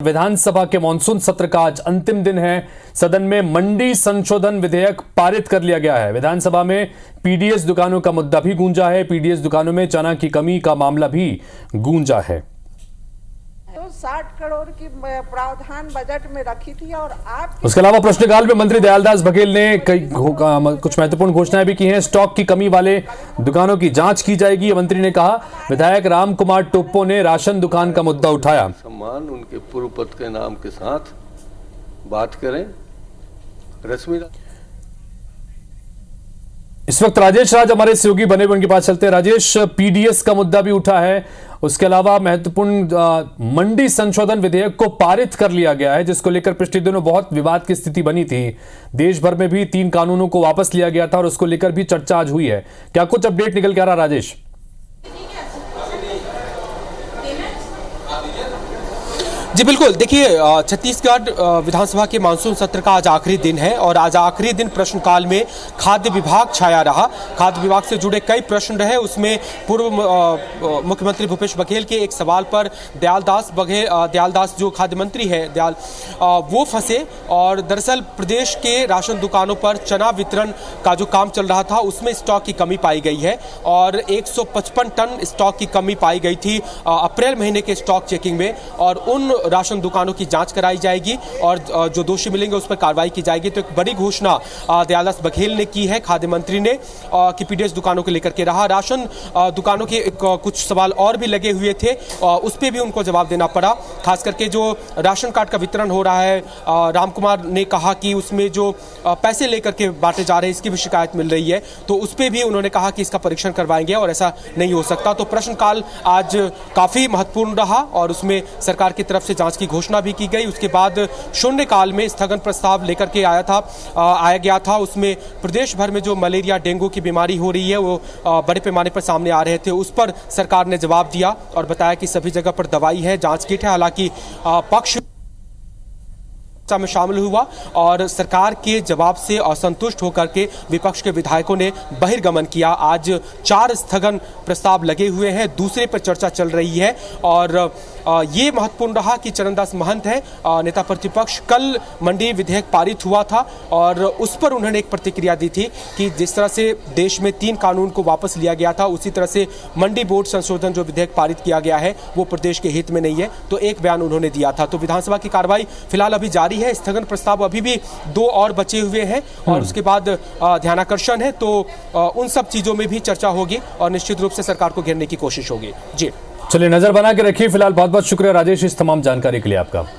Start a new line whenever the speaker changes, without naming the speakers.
विधानसभा के मानसून सत्र का आज अंतिम दिन है। सदन में मंडी संशोधन विधेयक पारित कर लिया गया है। विधानसभा में पीडीएस दुकानों का मुद्दा भी गूंजा है। पीडीएस दुकानों में चना की कमी का मामला भी गूंजा है।
तो 60 करोड़ की प्रावधान बजट में रखी थी और आप
उसके अलावा प्रश्नकाल में मंत्री दयालदास बघेल ने कुछ महत्वपूर्ण घोषणाएं भी की हैं। स्टॉक की कमी वाले दुकानों की जांच की जाएगी, मंत्री ने कहा। विधायक राम कुमार टोप्पो ने राशन दुकान का मुद्दा उठाया।
सम्मान उनके पूर्व पद के नाम के साथ बात करें। रश्मि
इस वक्त राजेश राज हमारे सहयोगी बने हुए, उनके पास चलते हैं। राजेश, पीडीएस का मुद्दा भी उठा है। उसके अलावा महत्वपूर्ण मंडी संशोधन विधेयक को पारित कर लिया गया है, जिसको लेकर पिछले दिनों बहुत विवाद की स्थिति बनी थी। देश भर में भी 3 कानूनों को वापस लिया गया था और उसको लेकर भी चर्चा आज हुई है। क्या कुछ अपडेट निकल के आ रहा, राजेश?
जी बिल्कुल, देखिए छत्तीसगढ़ विधानसभा के मानसून सत्र का आज आखिरी दिन है और आज आखिरी दिन प्रश्नकाल में खाद्य विभाग छाया रहा। खाद्य विभाग से जुड़े कई प्रश्न रहे। उसमें पूर्व मुख्यमंत्री भूपेश बघेल के एक सवाल पर दयालदास जो खाद्य मंत्री है वो फंसे और दरअसल प्रदेश के राशन दुकानों पर चना वितरण का जो काम चल रहा था उसमें स्टॉक की कमी पाई गई है और 155 टन स्टॉक की कमी पाई गई थी अप्रैल महीने के स्टॉक चेकिंग में, और उन राशन दुकानों की जांच कराई जाएगी और जो दोषी मिलेंगे उस पर कार्रवाई की जाएगी। तो एक बड़ी घोषणा दयालदास बघेल ने की है, खाद्य मंत्री ने, कि पीडीएस दुकानों को लेकर के रहा। राशन दुकानों के कुछ सवाल और भी लगे हुए थे, उस पर भी उनको जवाब देना पड़ा। खास करके जो राशन कार्ड का वितरण हो रहा है, राम कुमार ने कहा कि उसमें जो पैसे लेकर के बांटे जा रहे हैं इसकी भी शिकायत मिल रही है, तो उस पर भी उन्होंने कहा कि इसका परीक्षण करवाएंगे और ऐसा नहीं हो सकता। तो प्रश्नकाल आज काफी महत्वपूर्ण रहा और उसमें सरकार की तरफ से जांच की घोषणा भी की गई। उसके बाद शून्यकाल में स्थगन प्रस्ताव लेकर के आया गया था। उसमें प्रदेश भर में जो मलेरिया डेंगू की बीमारी हो रही है वो बड़े पैमाने पर सामने आ रहे थे, उस पर सरकार ने जवाब दिया और बताया कि सभी जगह पर दवाई है, जांच किट है। हालांकि पक्ष में शामिल हुआ और सरकार के जवाब से असंतुष्ट होकर के विपक्ष के विधायकों ने बहिर्गमन किया। आज 4 स्थगन प्रस्ताव लगे हुए हैं, दूसरे पर चर्चा चल रही है और ये महत्वपूर्ण रहा कि चरणदास महंत है नेता प्रतिपक्ष। कल मंडी विधेयक पारित हुआ था और उस पर उन्होंने एक प्रतिक्रिया दी थी कि जिस तरह से देश में 3 कानून को वापस लिया गया था उसी तरह से मंडी बोर्ड संशोधन जो विधेयक पारित किया गया है वो प्रदेश के हित में नहीं है, तो एक बयान उन्होंने दिया था। तो विधानसभा की कार्रवाई फिलहाल अभी जारी है। स्थगन प्रस्ताव अभी भी 2 और बचे हुए हैं और उसके बाद ध्यानाकर्षण है, तो उन सब चीजों में भी चर्चा होगी और निश्चित रूप से सरकार को घेरने की कोशिश होगी। जी
चलिए, नजर बना के रखिए। फिलहाल बहुत बहुत शुक्रिया राजेश इस तमाम जानकारी के लिए आपका।